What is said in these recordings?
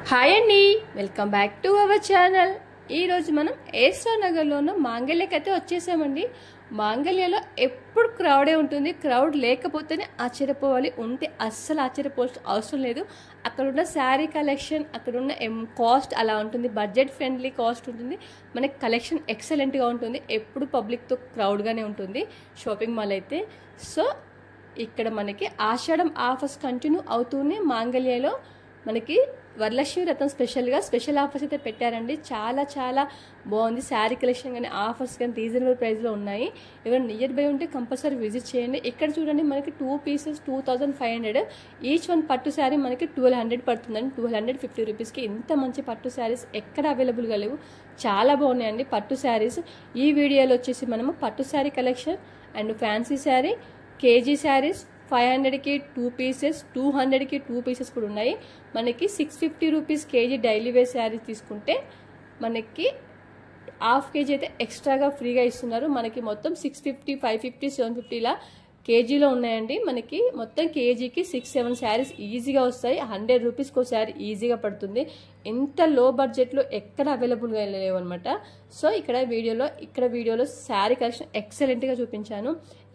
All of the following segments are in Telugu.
హాయ్ అండి, welcome back to our channel. ఈరోజు మనం ఏస్ఆర్ నగర్లో ఉన్న మాంగళ్యకి అయితే వచ్చేసామండి. మాంగళ్యలో ఎప్పుడు క్రౌడే ఉంటుంది. క్రౌడ్ లేకపోతేనే ఆశ్చర్యపోవాలి, ఉంటే అస్సలు ఆశ్చర్యపోవాల్సిన అవసరం లేదు. అక్కడున్న శారీ కలెక్షన్, అక్కడున్న కాస్ట్ అలా ఉంటుంది. బడ్జెట్ ఫ్రెండ్లీ కాస్ట్ ఉంటుంది. మనకి కలెక్షన్ ఎక్సలెంట్గా ఉంటుంది. ఎప్పుడు పబ్లిక్తో క్రౌడ్గానే ఉంటుంది షాపింగ్ మాల్ అయితే. సో ఇక్కడ మనకి ఆషాఢం ఆఫర్స్ కంటిన్యూ అవుతూనే మాంగళ్యలో మనకి వరలక్ష్మి వ్రతం స్పెషల్ ఆఫర్స్ అయితే పెట్టారండి. చాలా చాలా బాగుంది. శారీ కలెక్షన్ కానీ ఆఫర్స్ కానీ రీజనబుల్ ప్రైస్లో ఉన్నాయి. ఎవరైనా నియర్ బై ఉంటే కంపల్సరీ విజిట్ చేయండి. ఇక్కడ చూడండి, మనకి 2 పీసెస్ 2500, ఈచ్ వన్ పట్టు శారీ మనకి 1200 పడుతుందండి. 1250 రూపీస్కి ఇంత మంచి పట్టు శారీస్ ఎక్కడ అవైలబుల్గా లేవు. చాలా బాగున్నాయండి పట్టు శారీస్. ఈ వీడియోలో వచ్చేసి మనము పట్టు saree collection and fancy saree, KG sarees 500కి 2 పీసెస్, 200కి 2 పీసెస్ కూడా ఉన్నాయి. మనకి 650 rupees KG daily wear saree తీసుకుంటే మనకి హాఫ్ కేజీ అయితే ఎక్స్ట్రాగా ఫ్రీగా ఇస్తున్నారు. మనకి మొత్తం 650, 550, 750 ఇలా కేజీలో ఉన్నాయండి. మనకి మొత్తం కేజీకి 6-7 శారీస్ ఈజీగా వస్తాయి. 100 రూపీస్కి ఒక శారీ ఈజీగా పడుతుంది. ఇంత లో బడ్జెట్లో ఎక్కడ అవైలబుల్గా లేవు అనమాట. సో ఇక్కడ వీడియోలో శారీ కలెక్షన్ ఎక్సలెంట్గా చూపించాను.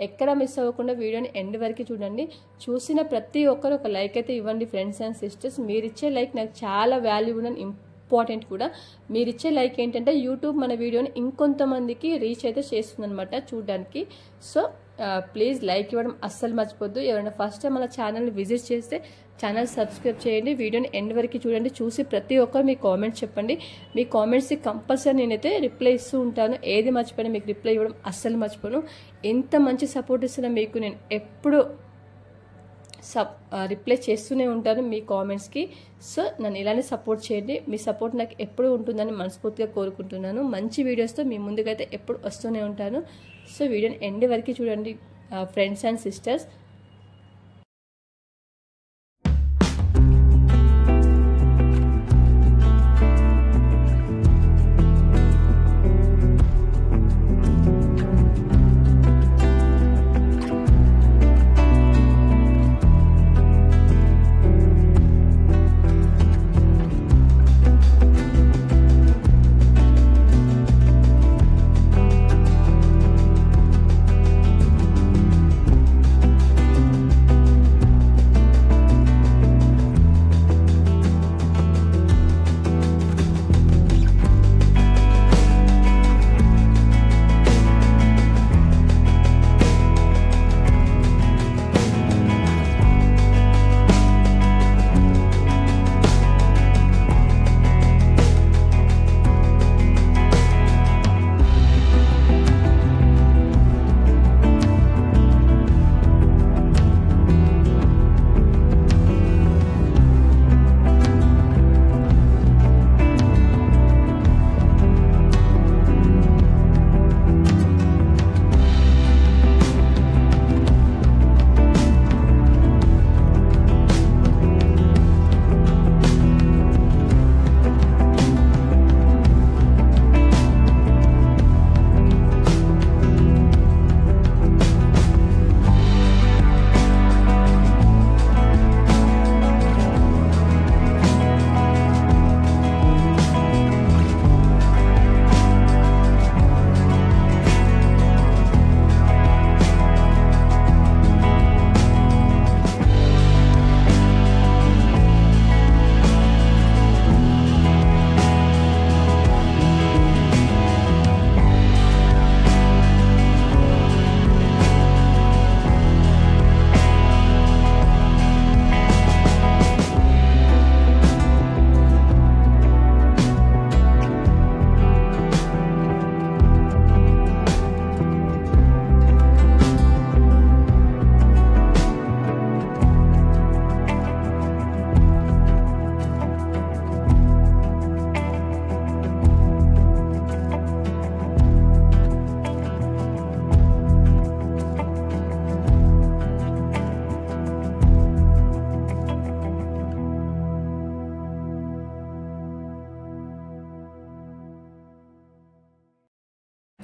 ఎక్కడ మిస్ అవ్వకుండా వీడియోని ఎండ్ వరకు చూడండి. చూసిన ప్రతి ఒక్కరు ఒక లైక్ అయితే ఇవ్వండి ఫ్రెండ్స్ అండ్ సిస్టర్స్. మీరిచ్చే లైక్ నాకు చాలా వాల్యూబుల్ అండ్ ఇంపార్టెంట్ కూడా. మీరిచ్చే లైక్ ఏంటంటే యూట్యూబ్ మన వీడియోని ఇంకొంతమందికి రీచ్ అయితే చేస్తుందన్నమాట చూడడానికి. సో ప్లీజ్ లైక్ ఇవ్వడం అస్సలు మర్చిపోద్దు. ఎవరైనా ఫస్ట్ టైం మన ఛానల్ని విజిట్ చేస్తే ఛానల్ సబ్స్క్రైబ్ చేయండి. వీడియోని ఎండ్ వరకు చూడండి. చూసి ప్రతి ఒక్కరు మీ కామెంట్స్ చెప్పండి. మీ కామెంట్స్కి కంపల్సరీ నేనైతే రిప్లై ఇస్తూ ఉంటాను. ఏది మర్చిపోయినా మీకు రిప్లై ఇవ్వడం అస్సలు మర్చిపోను. ఎంత మంచి సపోర్ట్ ఇస్తున్నా మీకు నేను ఎప్పుడు రిప్లై చేస్తూనే ఉంటాను మీ కామెంట్స్కి. సో నన్ను ఇలానే సపోర్ట్ చేయండి. మీ సపోర్ట్ నాకు ఎప్పుడు ఉంటుందని మనస్ఫూర్తిగా కోరుకుంటున్నాను. మంచి వీడియోస్తో మీ ముందుకైతే ఎప్పుడు వస్తూనే ఉంటాను. సో వీడియోని ఎండ్ వరకు చూడండి ఫ్రెండ్స్ అండ్ సిస్టర్స్.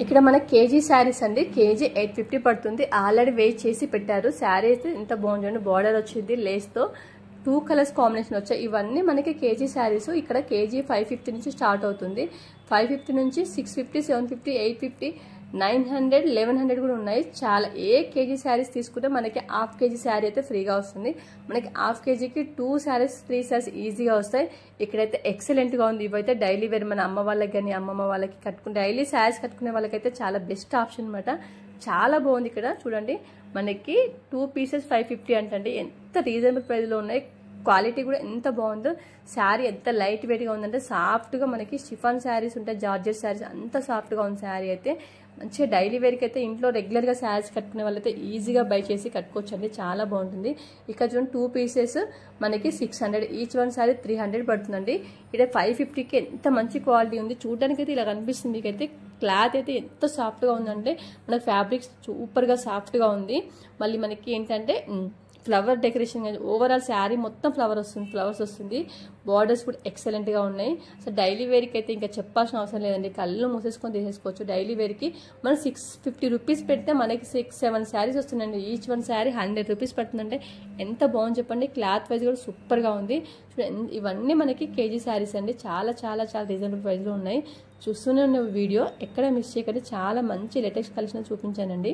ఇక్కడ మన కేజీ శారీస్ అండి, కేజీ 850 పడుతుంది. ఆల్రెడీ వెయిట్ చేసి పెట్టారు. శారీ అయితే ఎంత బాగుంది, బార్డర్ వచ్చింది లేస్తో, 2 కలర్స్ కాంబినేషన్ వచ్చాయి. ఇవన్నీ మనకి కేజీ శారీస్. ఇక్కడ కేజీ 550 నుంచి స్టార్ట్ అవుతుంది. 550 నుంచి 650, 750, 850, 900, 1100 కూడా ఉన్నాయి. చాలా ఏ కేజీ శారీస్ తీసుకుంటే మనకి హాఫ్ కేజీ శారీ అయితే ఫ్రీగా వస్తుంది. మనకి హాఫ్ కేజీకి 2 శారీస్ 3 శారీస్ ఈజీగా వస్తాయి. ఇక్కడైతే ఎక్సలెంట్గా ఉంది. ఇవైతే డైలీ వేర్ మన అమ్మ వాళ్ళకి కానీ అమ్మమ్మ వాళ్ళకి కట్టుకుని డైలీ శారీస్ కట్టుకునే వాళ్ళకైతే చాలా బెస్ట్ ఆప్షన్ అనమాట. చాలా బాగుంది. ఇక్కడ చూడండి మనకి 2 పీసెస్ 550 అంటండి. ఎంత రీజనబుల్ ప్రైస్లో ఉన్నాయి. క్వాలిటీ కూడా ఎంత బాగుందో. శారీ ఎంత లైట్ వెయిట్గా ఉందంటే సాఫ్ట్గా మనకి షిఫాన్ శారీస్ ఉంటాయి, జార్జెట్ శారీస్ అంత సాఫ్ట్గా ఉంది. శారీ అయితే మంచిగా డైలీ వేర్కి అయితే ఇంట్లో రెగ్యులర్గా శారీస్ కట్టుకునే వాళ్ళైతే ఈజీగా బై చేసి కట్టుకోవచ్చు అండి. చాలా బాగుంటుంది. ఇక్కడ చూడండి 2 పీసెస్ మనకి 600, ఈచ్ వన్ శారీ 300 పడుతుందండి. ఇక్కడ 550కి ఎంత మంచి క్వాలిటీ ఉంది. చూడడానికి అయితే ఇలా కనిపిస్తుంది. మీకైతే క్లాత్ అయితే ఎంత సాఫ్ట్గా ఉందంటే మనకి ఫ్యాబ్రిక్ సూపర్గా సాఫ్ట్గా ఉంది. మళ్ళీ మనకి ఏంటంటే ఫ్లవర్ డెకరేషన్ ఓవరాల్ శారీ మొత్తం ఫ్లవర్స్ వస్తుంది. బార్డర్స్ కూడా ఎక్సలెంట్గా ఉన్నాయి. సో డైలీ వేర్కి అయితే ఇంకా చెప్పాల్సిన అవసరం లేదండి. కళ్ళు మూసేసుకొని తీసేసుకోవచ్చు. డైలీ వేర్కి మనం 650 రూపీస్ పెడితే మనకి 6-7 శారీస్ వస్తుందండి. ఈచ్ వన్ శారీ 100 రూపీస్ పడుతుందంటే ఎంత బాగుంది చెప్పండి. క్లాత్ వైజ్ కూడా సూపర్గా ఉంది. ఇవన్నీ మనకి కేజీ శారీస్ అండి. చాలా చాలా చాలా రీజనబుల్ ప్రైస్లో ఉన్నాయి. చూస్తూనే ఉన్న వీడియో ఎక్కడ మిస్ చేయకండి. చాలా మంచి లేటెస్ట్ కలెక్షన్ చూపించానండి.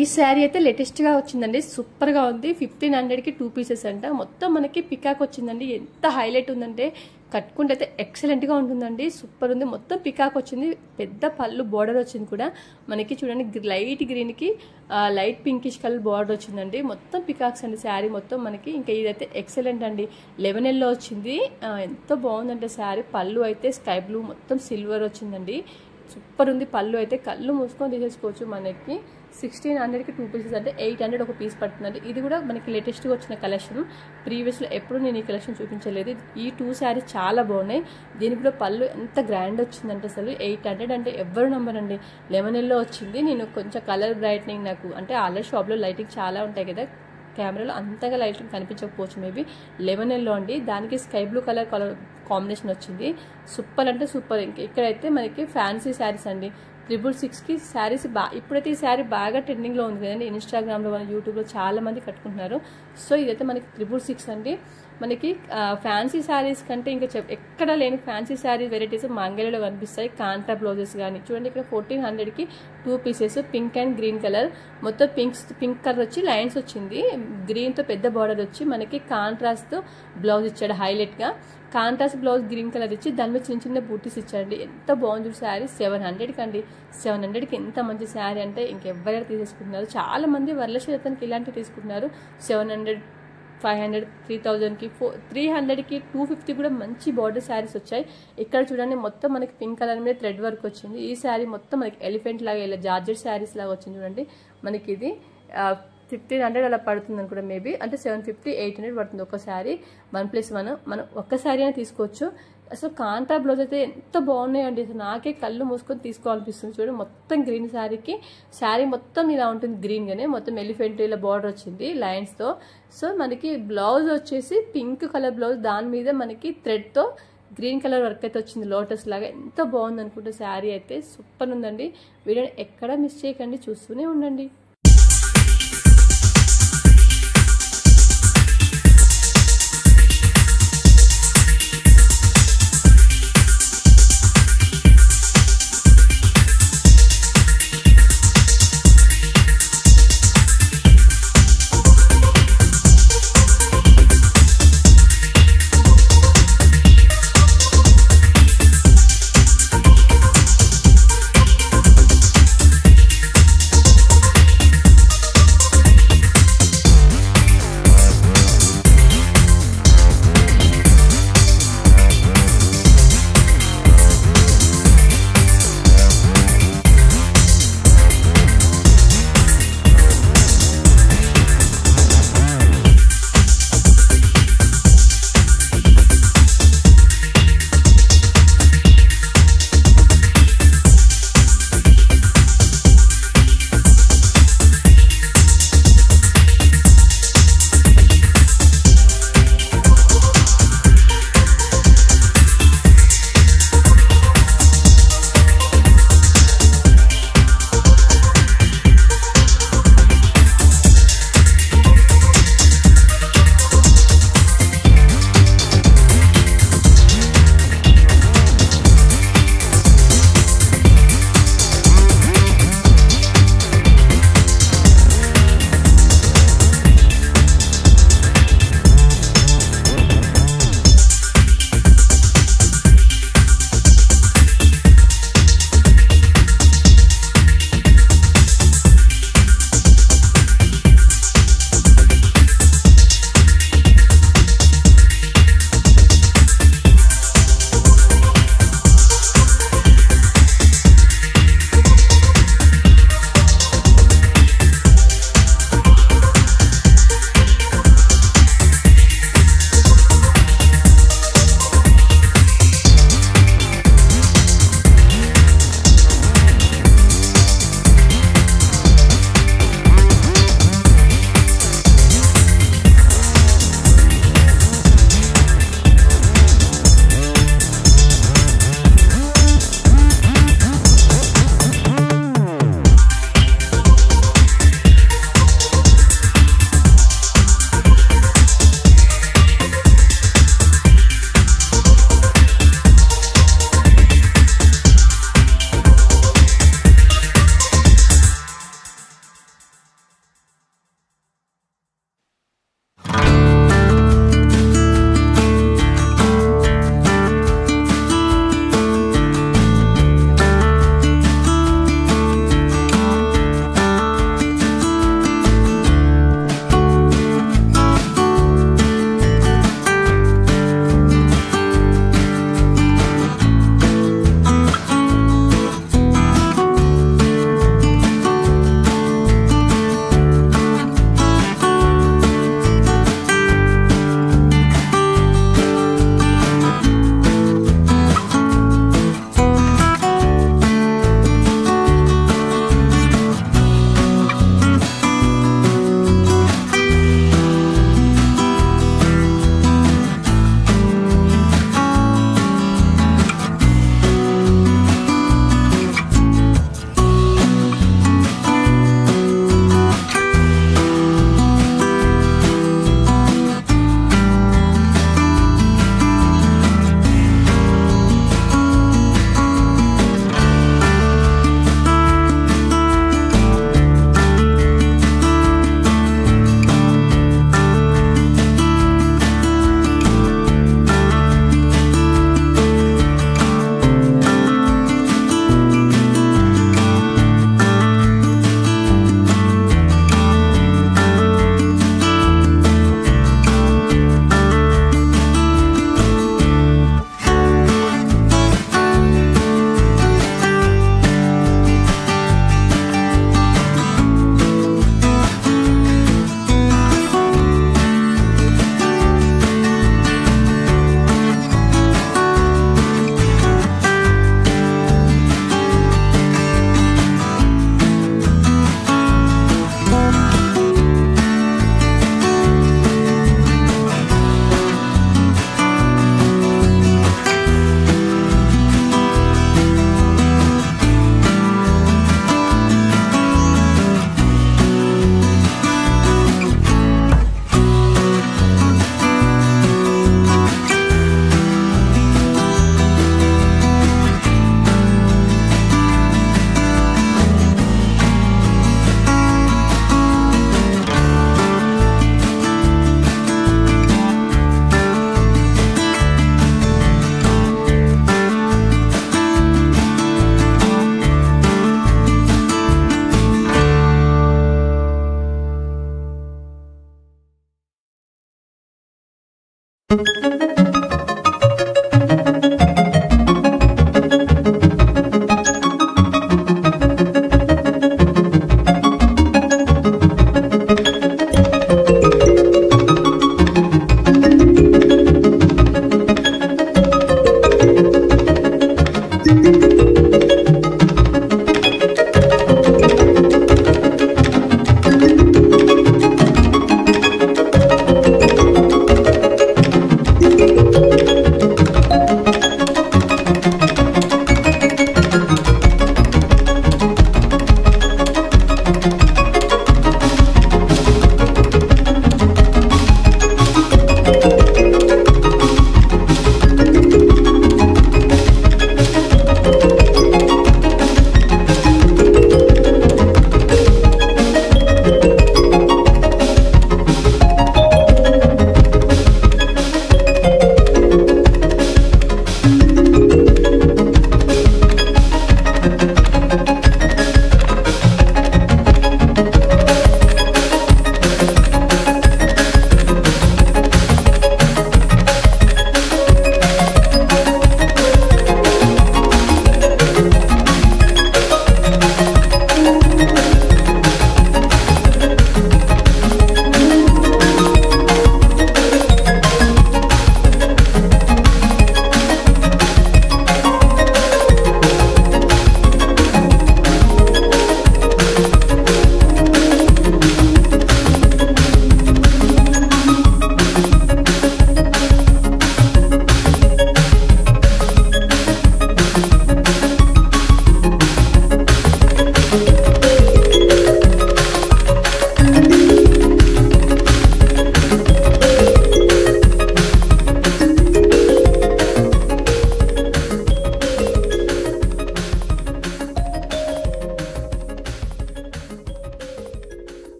ఈ శారీ అయితే లేటెస్ట్ గా వచ్చిందండి. సూపర్ గా ఉంది. 1500కి 2 పీసెస్ అంట. మొత్తం మనకి పికాక్ వచ్చిందండి. ఎంత హైలైట్ ఉందంటే కట్టుకుంటే అయితే ఎక్సలెంట్ గా ఉంటుందండి. సూపర్ ఉంది. మొత్తం పికాక్ వచ్చింది. పెద్ద పళ్ళు బోర్డర్ వచ్చింది కూడా మనకి. చూడండి లైట్ గ్రీన్ కి లైట్ పింకిష్ కలర్ బోర్డర్ వచ్చిందండి. మొత్తం పికాక్స్ అండి శారీ మొత్తం మనకి. ఇంకా ఇదైతే ఎక్సలెంట్ అండి. 11L వచ్చింది. ఎంతో బాగుందంటే శారీ. పళ్ళు అయితే స్కై బ్లూ మొత్తం సిల్వర్ వచ్చిందండి. సూపర్ ఉంది. పళ్ళు అయితే కళ్ళు మూసుకొని తీసేసుకోవచ్చు. మనకి 1600కి 2 పీసెస్ అంటే 800 ఒక పీస్ పడుతుందండి. ఇది కూడా మనకి లేటెస్ట్గా వచ్చిన కలెక్షన్. ప్రీవియస్లో ఎప్పుడు నేను ఈ కలెక్షన్ చూపించలేదు. ఈ 2 శారీస్ చాలా బాగున్నాయి. దీనికి కూడా పళ్ళు ఎంత గ్రాండ్ వచ్చిందంటే అసలు 800 అంటే ఎవ్వరు నమ్మరండి. 11L వచ్చింది. నేను కొంచెం కలర్ బ్రైట్నింగ్ నాకు అంటే ఆల్రెడీ షాప్లో లైటింగ్ చాలా ఉంటాయి కదా, కెమెరాలో అంతగా లైటింగ్ కనిపించకపోవచ్చు మేబీ. 11L అండి. దానికి స్కై బ్లూ కలర్ కాంబినేషన్ వచ్చింది. సూపర్ అంటే సూపర్. ఇక్కడైతే మనకి ఫ్యాన్సీ శారీస్ అండి. 666కి శారీస్ ఇప్పుడైతే ఈ శారీ బాగా ట్రెండింగ్లో ఉంది కదండి. ఇన్స్టాగ్రామ్లో యూట్యూబ్లో చాలా మంది కట్టుకుంటున్నారు. సో ఇదైతే మనకి 666 అండి. మనకి ఫ్యాన్సీ శారీస్ కంటే ఇంకా ఎక్కడ లేని ఫ్యాన్సీ శారీ వెరైటీస్ మాంగళ్యలో కనిపిస్తాయి. కాంట్రా బ్లౌజెస్ కానీ చూడండి, ఇక్కడ 1400కి 2 pieces pink and green colour, మొత్తం పింక్ కలర్ వచ్చి లైన్స్ వచ్చింది, గ్రీన్తో పెద్ద బార్డర్ వచ్చి మనకి కాంట్రాస్ట్ బ్లౌజ్ ఇచ్చాడు. హైలైట్గా కాంట్రాస్ట్ బ్లౌజ్ గ్రీన్ కలర్ ఇచ్చి దాని మీద చిన్న చిన్న బూటీస్ ఇచ్చాడండి. ఎంత బాగుంది శారీ. 700కి అండి. 700కి ఎంత మంచి శారీ అంటే ఇంకెవ్వరైనా తీసేసుకుంటున్నారు. చాలా మంది వరలక్ష్మి ఇలాంటివి తీసుకుంటున్నారు. 700, 500, 3000కి 300కి 250 కూడా మంచి బార్డర్ శారీస్ వచ్చాయి. ఇక్కడ చూడండి మొత్తం మనకి పింక్ కలర్ మీద థ్రెడ్ వర్క్ వచ్చింది. ఈ శారీ మొత్తం మనకి ఎలిఫెంట్ లాగా ఇలా జార్జెట్ శారీస్ లాగా వచ్చింది చూడండి. మనకి ఇది 1500 అలా పడుతుంది అనుకుంటా, మేబీ అంటే 750, 800 పడుతుంది ఒక శారీ. 1+1 మనం ఒక్క శారీ అయినా తీసుకోవచ్చు. అసలు కాంట్రా బ్లౌజ్ అయితే ఎంత బాగున్నాయండి, అసలు నాకే కళ్ళు మూసుకొని తీసుకోవాలనిపిస్తుంది. చూడండి మొత్తం గ్రీన్ శారీకి, శారీ మొత్తం ఇలా ఉంటుంది గ్రీన్గానే, మొత్తం ఎలిఫెంట్ ఇలా బార్డర్ వచ్చింది లైన్స్తో. సో మనకి బ్లౌజ్ వచ్చేసి పింక్ కలర్ బ్లౌజ్, దాని మీద మనకి థ్రెడ్తో గ్రీన్ కలర్ వర్క్ అయితే వచ్చింది లోటస్ లాగా. ఎంత బాగుంది అనుకుంటే శారీ అయితే సూపర్ ఉందండి. వీడియోని ఎక్కడా మిస్ చేయకండి, చూస్తూనే ఉండండి.